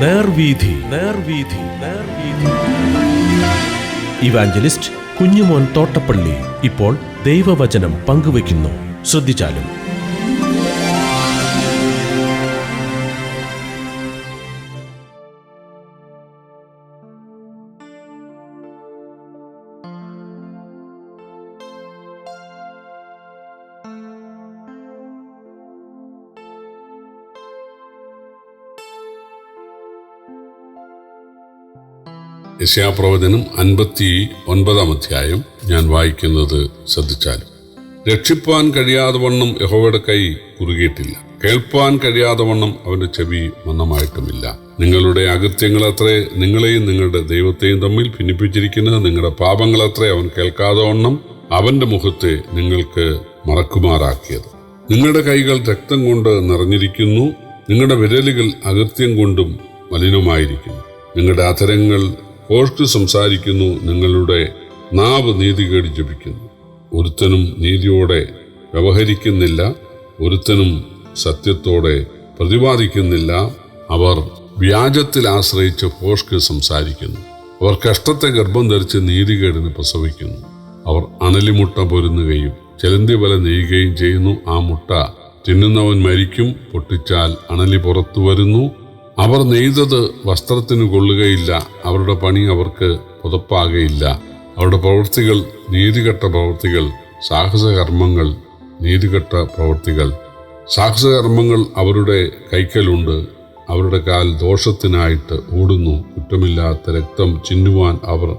നേർവീഥി നേർവീഥി നേർവീഥി. Evangelist Kunjumon Thottappally ഇപ്പോൾ ദൈവവചനം പങ്കുവയ്ക്കുന്നു. ശ്രദ്ധിച്ചാലും. യെശയ്യാപ്രവചനം 59 അധ്യായം ഞാൻ വായിക്കുന്നത് ശ്രദ്ധിച്ചാലും. രക്ഷിപ്പാൻ കഴിയാതെ വണ്ണം യഹോവയുടെ കൈ കുറുകിയിട്ടില്ല, കേൾപ്പാൻ കഴിയാതെ വണ്ണം അവന്റെ ചെവി മന്ദമായിട്ടുമില്ല. നിങ്ങളുടെ അകൃത്യങ്ങളത്രേ നിങ്ങളെയും നിങ്ങളുടെ ദൈവത്തെയും തമ്മിൽ ഭിന്നിപ്പിച്ചിരിക്കുന്നത്. നിങ്ങളുടെ പാപങ്ങളത്രേ അവൻ കേൾക്കാതെ വണ്ണം അവന്റെ മുഖത്തെ നിങ്ങൾക്ക് മറക്കുമാറാക്കിയത്. നിങ്ങളുടെ കൈകൾ രക്തം കൊണ്ട് നിറഞ്ഞിരിക്കുന്നു, നിങ്ങളുടെ വിരലുകൾ അകൃത്യം കൊണ്ടും മലിനമായിരിക്കുന്നു. നിങ്ങളുടെ അധരങ്ങൾ ഭോഷ്ക് സംസാരിക്കുന്നു, നിങ്ങളുടെ നാവ് നീതികേട് ജപിക്കുന്നു. ഒരുത്തനും നീതിയോടെ വ്യവഹരിക്കുന്നില്ല, ഒരുത്തനും സത്യത്തോടെ പ്രതിപാദിക്കുന്നില്ല. അവർ വ്യാജത്തിൽ ആശ്രയിച്ച് ഭോഷ്ക് സംസാരിക്കുന്നു. അവർ കഷ്ടത്തെ ഗർഭം ധരിച്ച് നീതികേടിന് പ്രസവിക്കുന്നു. അവർ അണലിമുട്ട പൊരുന്നുകയും ചെലന്തി വല നെയ്യുകയും ചെയ്യുന്നു. ആ മുട്ട തിന്നുന്നവൻ മരിക്കും, പൊട്ടിച്ചാൽ അണലി പുറത്തു വരുന്നു. അവർ നെയ്തത് വസ്ത്രത്തിന് കൊള്ളുകയില്ല, അവരുടെ പണി അവർക്ക് പുതപ്പാകയില്ല. അവരുടെ പ്രവൃത്തികൾ നീതികെട്ട പ്രവൃത്തികൾ, സാഹസകർമ്മങ്ങൾ നീതികെട്ട പ്രവൃത്തികൾ. സാഹസകർമ്മങ്ങൾ അവരുടെ കൈക്കലുണ്ട്, അവരുടെ കാൽ ദോഷത്തിനായിട്ട് ഓടുന്നു. കുറ്റമില്ലാത്ത രക്തം ചിന്നുവാൻ അവർ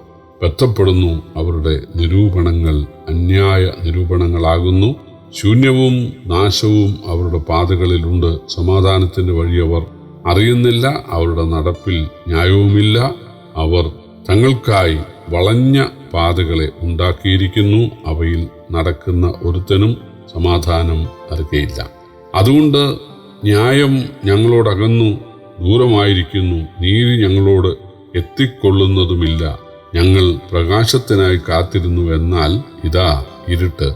ബന്ധപ്പെടുന്നു. അവരുടെ നിരൂപണങ്ങൾ അന്യായ നിരൂപണങ്ങളാകുന്നു. ശൂന്യവും നാശവും അവരുടെ പാതകളിലുണ്ട്. സമാധാനത്തിന്റെ വഴി അവർ അറിയുന്നില്ല, അവരുടെ നടപ്പിൽ ന്യായവുമില്ല. അവർ തങ്ങൾക്കായി വളഞ്ഞ പാതകളെ ഉണ്ടാക്കിയിരിക്കുന്നു, അവയിൽ നടക്കുന്ന ഒരുത്തനും സമാധാനം അറിയയില്ല. അതുകൊണ്ട് ന്യായം ഞങ്ങളോടകന്നു ദൂരമായിരിക്കുന്നു, നീതി ഞങ്ങളോട് എത്തിക്കൊള്ളുന്നതുമില്ല. ഞങ്ങൾ പ്രകാശത്തിനായി കാത്തിരുന്നു, എന്നാൽ ഇതാ ഇരുട്ട്.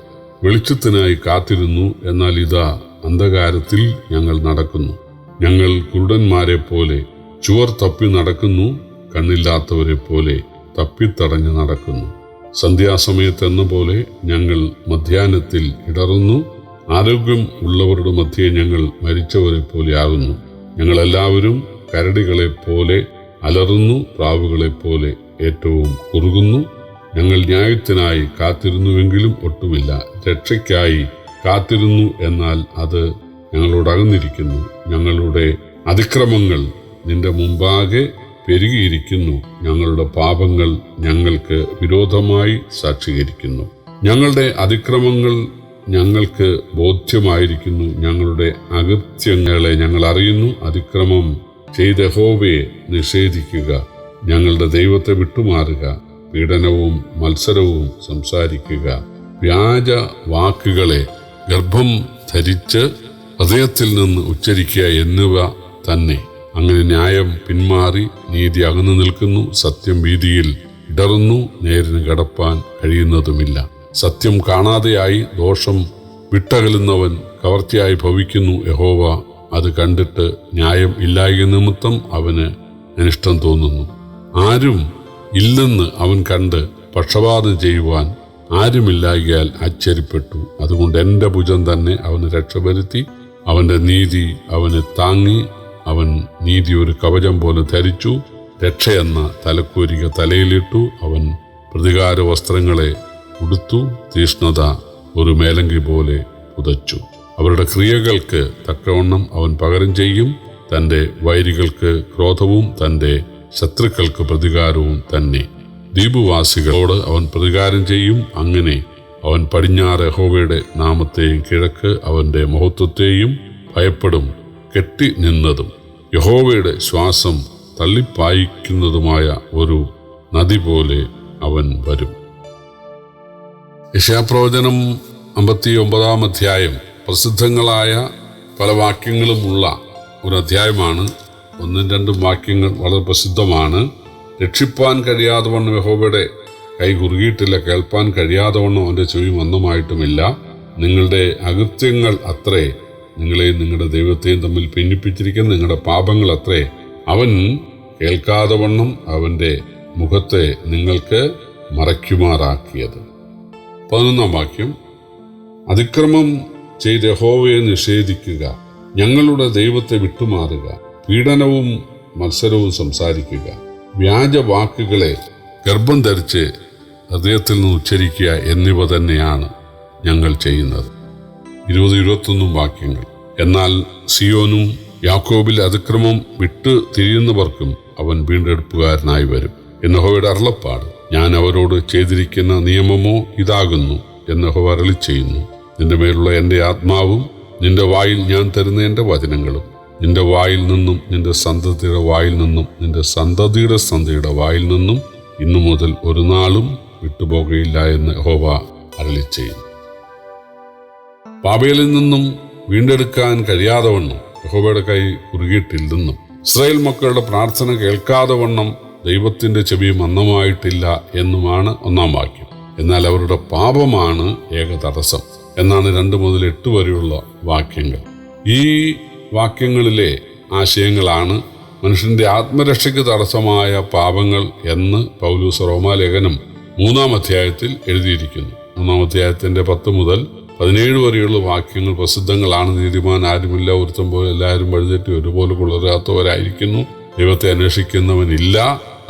വെളിച്ചത്തിനായി കാത്തിരുന്നു, എന്നാൽ ഇതാ അന്ധകാരത്തിൽ ഞങ്ങൾ നടക്കുന്നു. ഞങ്ങൾ കുരുടന്മാരെ പോലെ ചുവർ തപ്പി നടക്കുന്നു, കണ്ണില്ലാത്തവരെ പോലെ തപ്പിത്തടഞ്ഞു നടക്കുന്നു. സന്ധ്യാസമയത്തെന്ന പോലെ ഞങ്ങൾ മധ്യാഹ്നത്തിൽ ഇടറുന്നു. ആരോഗ്യം ഉള്ളവരുടെ മധ്യേ ഞങ്ങൾ മരിച്ചവരെ പോലെ ആകുന്നു. ഞങ്ങളെല്ലാവരും കരടികളെ പോലെ അലറുന്നു, പ്രാവുകളെ പോലെ ഏറ്റവും കുറുകുന്നു. ഞങ്ങൾ ന്യായത്തിനായി കാത്തിരുന്നുവെങ്കിലും ഒട്ടുമില്ല, രക്ഷയ്ക്കായി കാത്തിരുന്നു, എന്നാൽ അത് ഞങ്ങളോടകന്നിരിക്കുന്നു. ഞങ്ങളുടെ അതിക്രമങ്ങൾ നിന്റെ മുമ്പാകെ പെരുകിയിരിക്കുന്നു, ഞങ്ങളുടെ പാപങ്ങൾ ഞങ്ങൾക്ക് വിരോധമായി സാക്ഷീകരിക്കുന്നു. ഞങ്ങളുടെ അതിക്രമങ്ങൾ ഞങ്ങൾക്ക് ബോധ്യമായിരിക്കുന്നു, ഞങ്ങളുടെ അകൃത്യങ്ങളെ ഞങ്ങൾ അറിയുന്നു. അതിക്രമം ചെയ്ത യഹോവയെ നിഷേധിക്കുക, ഞങ്ങളുടെ ദൈവത്തെ വിട്ടുമാറുക. പീഡനവും മത്സരവും സംസാരിക്കുക, വ്യാജ വാക്കുകളെ ഗർഭം ധരിച്ച് ഹൃദയത്തിൽ നിന്ന് ഉച്ചരിക്കുക എന്നിവ തന്നെ. അങ്ങനെ ന്യായം പിന്മാറി നീതി അകന്നു നിൽക്കുന്നു. സത്യം വീതിയിൽ ഇടറുന്നു, നേരിന് കടപ്പാൻ കഴിയുന്നതുമില്ല. സത്യം കാണാതെയായി ദോഷം വിട്ടകലുന്നവൻ കവർച്ചയായി ഭവിക്കുന്നു. യഹോവ അത് കണ്ടിട്ട് ന്യായം ഇല്ലായ്ക നിമിത്തം അവന് അനിഷ്ടം തോന്നുന്നു. ആരും ഇല്ലെന്ന് അവൻ കണ്ട് പക്ഷപാതം ചെയ്യുവാൻ ആരുമില്ലായ്കയാൽ ആശ്ചര്യപ്പെട്ടു. അതുകൊണ്ട് എൻ്റെ ഭുജം തന്നെ അവന് രക്ഷപ്പെടുത്തി, അവന്റെ നീതി അവനെ താങ്ങി. അവൻ നീതി ഒരു കവചം പോലെ ധരിച്ചു, രക്ഷയെന്ന തലക്കൂരിക തലയിലിട്ടു. അവൻ പ്രതികാര വസ്ത്രങ്ങളെ ഉടുത്തു, തീഷ്ണത ഒരു മേലങ്കി പോലെ പുതച്ചു. അവരുടെ ക്രിയകൾക്ക് തക്കവണ്ണം അവൻ പകരം ചെയ്യും. തൻ്റെ വൈരികൾക്ക് ക്രോധവും തൻ്റെ ശത്രുക്കൾക്ക് പ്രതികാരവും തന്നെ. ദ്വീപുവാസികളോട് അവൻ പ്രതികാരം ചെയ്യും. അങ്ങനെ അവൻ പടിഞ്ഞാറ് യഹോവയുടെ നാമത്തെയും കിഴക്ക് അവന്റെ മഹത്വത്തെയും ഭയപ്പെടും. കെട്ടി നിന്നതും യഹോവയുടെ ശ്വാസം തള്ളിപ്പായിക്കുന്നതുമായ ഒരു നദി പോലെ അവൻ വരും. യെശയ്യാപ്രവചനം 59 അധ്യായം പ്രസിദ്ധങ്ങളായ പല വാക്യങ്ങളുമുള്ള ഒരു അധ്യായമാണ്. 1-2 വാക്യങ്ങൾ വളരെ പ്രസിദ്ധമാണ്. രക്ഷിപ്പാൻ കഴിയാതെ വണ്ണം യഹോവയുടെ കൈ കുറുകിയിട്ടില്ല, കേൾപ്പാൻ കഴിയാതെ വണ്ണം അവന്റെ ചെവി മന്ദമായിട്ടുമില്ല. നിങ്ങളുടെ അകൃത്യങ്ങൾ അത്രേ നിങ്ങളെയും നിങ്ങളുടെ ദൈവത്തെയും തമ്മിൽ ഭിന്നിപ്പിച്ചിരിക്കുന്ന നിങ്ങളുടെ പാപങ്ങൾ അത്രേ അവൻ കേൾക്കാതെ വണ്ണം അവൻ്റെ മുഖത്തെ നിങ്ങൾക്ക് മറയ്ക്കുമാറാക്കിയത്. 11-ാം വാക്യം, അതിക്രമം ചെയ്ത് യഹോവയെ നിഷേധിക്കുക, ഞങ്ങളുടെ ദൈവത്തെ വിട്ടുമാറുക, പീഡനവും മത്സരവും സംസാരിക്കുക, വ്യാജവാക്കുകളെ ഗർഭം ധരിച്ച് ഹൃദയത്തിൽ നിന്ന് ഉച്ചരിക്കുക എന്നിവ തന്നെയാണ് ഞങ്ങൾ ചെയ്യുന്നത്. 20-21 വാക്യങ്ങൾ, എന്നാൽ സിയോനും യാക്കോബിൽ അതിക്രമം വിട്ടു തിരിയുന്നവർക്കും അവൻ വീണ്ടെടുപ്പുകാരനായി വരും എന്ന് യഹോവയുടെ അരുളപ്പാട്. ഞാൻ അവരോട് ചെയ്തിരിക്കുന്ന നിയമമോ ഇതാകുന്നു എന്ന് യഹോവ അരുളി ചെയ്യുന്നു. നിന്റെ മേലുള്ള എൻ്റെ ആത്മാവും നിന്റെ വായിൽ ഞാൻ തരുന്ന എൻ്റെ വചനങ്ങളും നിന്റെ വായിൽ നിന്നും നിന്റെ സന്തതിയുടെ വായിൽ നിന്നും നിന്റെ സന്തതിയുടെ സന്തതിയുടെ വായിൽ നിന്നും ഇന്നു മുതൽ ഒരു നാളും വിട്ടുപോകുകയില്ല എന്ന് യഹോവ അരുളി ചെയ്യുന്നു. ബാബേലിൽ നിന്നും വീണ്ടെടുക്കാൻ കഴിയാതെ വണ്ണം യഹോവയുടെ കൈ കുറുകിയിട്ടില്ലെന്നും ഇസ്രായേൽ മക്കളുടെ പ്രാർത്ഥന കേൾക്കാതെ വണ്ണം ദൈവത്തിന്റെ ചെവി മന്ദമായിട്ടില്ല എന്നുമാണ് 1-ാം വാക്യം. എന്നാൽ അവരുടെ പാപമാണ് ഏക തടസ്സം എന്നാണ് 2 മുതൽ 8 വരെയുള്ള വാക്യങ്ങൾ. ഈ വാക്യങ്ങളിലെ ആശയങ്ങളാണ് മനുഷ്യന്റെ ആത്മരക്ഷയ്ക്ക് തടസ്സമായ പാപങ്ങൾ എന്ന് പൗലോസ് റോമാലേഖനം 3-ാം അധ്യായത്തിൽ എഴുതിയിരിക്കുന്നു. 3-ാം അധ്യായത്തിന്റെ 10 മുതൽ 17 വരെയുള്ള വാക്യങ്ങൾ പ്രസിദ്ധങ്ങളാണ്. നീതിമാൻ ആരുമില്ല, ഒരുത്തം പോലെ എല്ലാവരും വഴിതെറ്റി ഒരുപോലെ കുളരാത്തവരായിരിക്കുന്നു, ദൈവത്തെ അന്വേഷിക്കുന്നവനില്ല,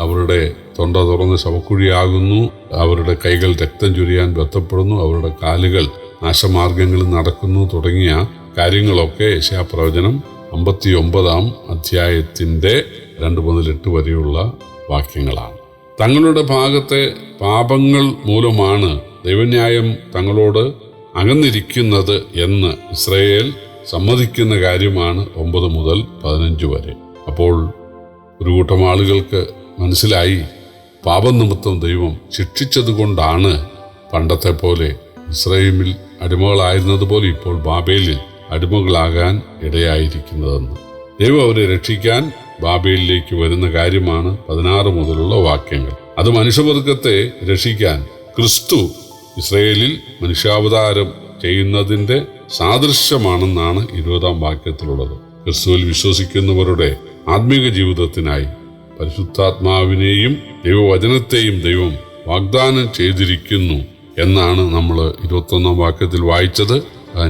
അവരുടെ തൊണ്ട തുറന്ന് ശവക്കുഴിയാകുന്നു, അവരുടെ കൈകൾ രക്തം ചൊരിയാൻ ബന്ധപ്പെടുന്നു, അവരുടെ കാലുകൾ നാശമാർഗങ്ങളിൽ നടക്കുന്നു തുടങ്ങിയ കാര്യങ്ങളൊക്കെ യെശയ്യാപ്രവചനം 59-ാം അധ്യായത്തിന്റെ 2 മുതൽ 8 വരെയുള്ള വാക്യങ്ങളാണ്. തങ്ങളുടെ ഭാഗത്തെ പാപങ്ങൾ മൂലമാണ് ദൈവന്യായം തങ്ങളോട് അകന്നിരിക്കുന്നത് എന്ന് ഇസ്രായേൽ സമ്മതിക്കുന്ന കാര്യമാണ് 9 മുതൽ 15 വരെ. അപ്പോൾ ഒരു കൂട്ടം ആളുകൾക്ക് മനസ്സിലായി, പാപനിമിത്തം ദൈവം ശിക്ഷിച്ചതുകൊണ്ടാണ് പണ്ടത്തെ പോലെ ഇസ്രായേലിൽ അടിമകളായിരുന്നതുപോലെ ഇപ്പോൾ ബാബേലിൽ അടിമകളാകാൻ ഇടയായിരിക്കുന്നതെന്ന്. ദൈവം അവരെ രക്ഷിക്കാൻ ബാബേലിലേക്ക് വരുന്ന കാര്യമാണ് 16 മുതലുള്ള വാക്യങ്ങൾ. അത് മനുഷ്യവർഗത്തെ രക്ഷിക്കാൻ ക്രിസ്തു ഇസ്രായേലിൽ മനുഷ്യാവതാരം ചെയ്യുന്നതിന്റെ സാദൃശ്യമാണെന്നാണ് 20-ാം വാക്യത്തിലുള്ളത്. ക്രിസ്തുവിൽ വിശ്വസിക്കുന്നവരുടെ ആത്മീക ജീവിതത്തിനായി പരിശുദ്ധാത്മാവിനെയും ദൈവവചനത്തെയും ദൈവം വാഗ്ദാനം ചെയ്തിരിക്കുന്നു എന്നാണ് നമ്മൾ 21-ാം വാക്യത്തിൽ വായിച്ചത്.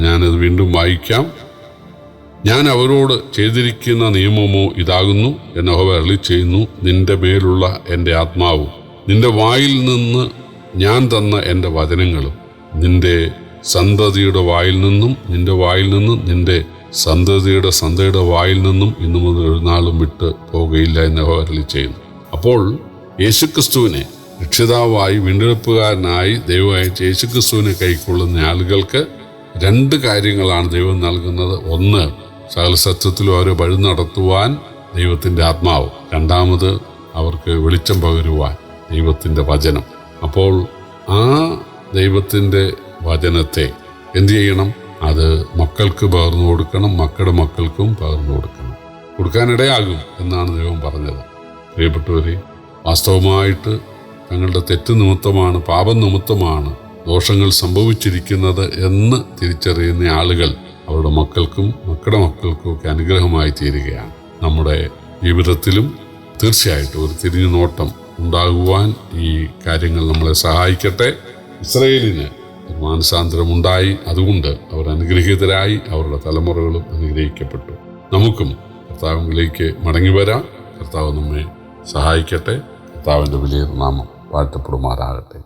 ഞാനത് വീണ്ടും വായിക്കാം. ഞാൻ അവരോട് ചെയ്തിരിക്കുന്ന നിയമമോ ഇതാകുന്നു എന്ന് യഹോവ അരുളി ചെയ്യുന്നു. നിന്റെ മേലുള്ള എൻ്റെ ആത്മാവും നിന്റെ വായിൽ നിന്ന് ഞാൻ തന്ന എൻ്റെ വചനങ്ങളും നിന്റെ സന്തതിയുടെ വായിൽ നിന്നും നിന്റെ വായിൽ നിന്നും നിന്റെ സന്തതിയുടെ സന്തതിയുടെ വായിൽ നിന്നും ഇന്നു മുതൽ ഒരു നാളും വിട്ട് പോകുകയില്ല എന്ന് യഹോവ അരുളി ചെയ്യുന്നു. അപ്പോൾ യേശുക്രിസ്തുവിനെ രക്ഷിതാവായി വീണ്ടെടുപ്പുകാരനായി ദൈവം അയച്ച യേശുക്രിസ്തുവിനെ കൈക്കൊള്ളുന്ന ആളുകൾക്ക് 2 കാര്യങ്ങളാണ് ദൈവം നൽകുന്നത്. ഒന്ന്, സകല സത്യത്തിലും അവരെ വഴി നടത്തുവാൻ ദൈവത്തിൻ്റെ ആത്മാവ്. 2-ാമത്, അവർക്ക് വെളിച്ചം പകരുവാൻ ദൈവത്തിൻ്റെ വചനം. അപ്പോൾ ആ ദൈവത്തിൻ്റെ വചനത്തെ എന്തു ചെയ്യണം? അത് മക്കൾക്ക് പകർന്നു കൊടുക്കണം, മക്കളുടെ മക്കൾക്കും പകർന്നു കൊടുക്കാനിടയാകും എന്നാണ് ദൈവം പറഞ്ഞത്. പ്രിയപ്പെട്ടവരെ, വാസ്തവമായിട്ട് തങ്ങളുടെ തെറ്റ് നിമിത്തമാണ്, പാപനിമിത്തമാണ് ദോഷങ്ങൾ സംഭവിച്ചിരിക്കുന്നത് എന്ന് തിരിച്ചറിയുന്ന ആളുകൾ അവരുടെ മക്കൾക്കും മക്കളുടെ മക്കൾക്കും ഒക്കെ അനുഗ്രഹമായി തീരുകയാണ്. നമ്മുടെ ജീവിതത്തിലും തീർച്ചയായിട്ടും ഒരു തിരിഞ്ഞു നോട്ടം ഉണ്ടാകുവാൻ ഈ കാര്യങ്ങൾ നമ്മളെ സഹായിക്കട്ടെ. ഇസ്രായേലിന് ഒരു മാനസാന്തരമുണ്ടായി, അതുകൊണ്ട് അവർ അനുഗ്രഹീതരായി, അവരുടെ തലമുറകളും അനുഗ്രഹിക്കപ്പെട്ടു. നമുക്കും കർത്താവിലേക്ക് മടങ്ങി വരാം. കർത്താവ് നമ്മെ സഹായിക്കട്ടെ. കർത്താവിൻ്റെ വലിയ നാമം വാഴ്ത്തപ്പെടുമാറാകട്ടെ.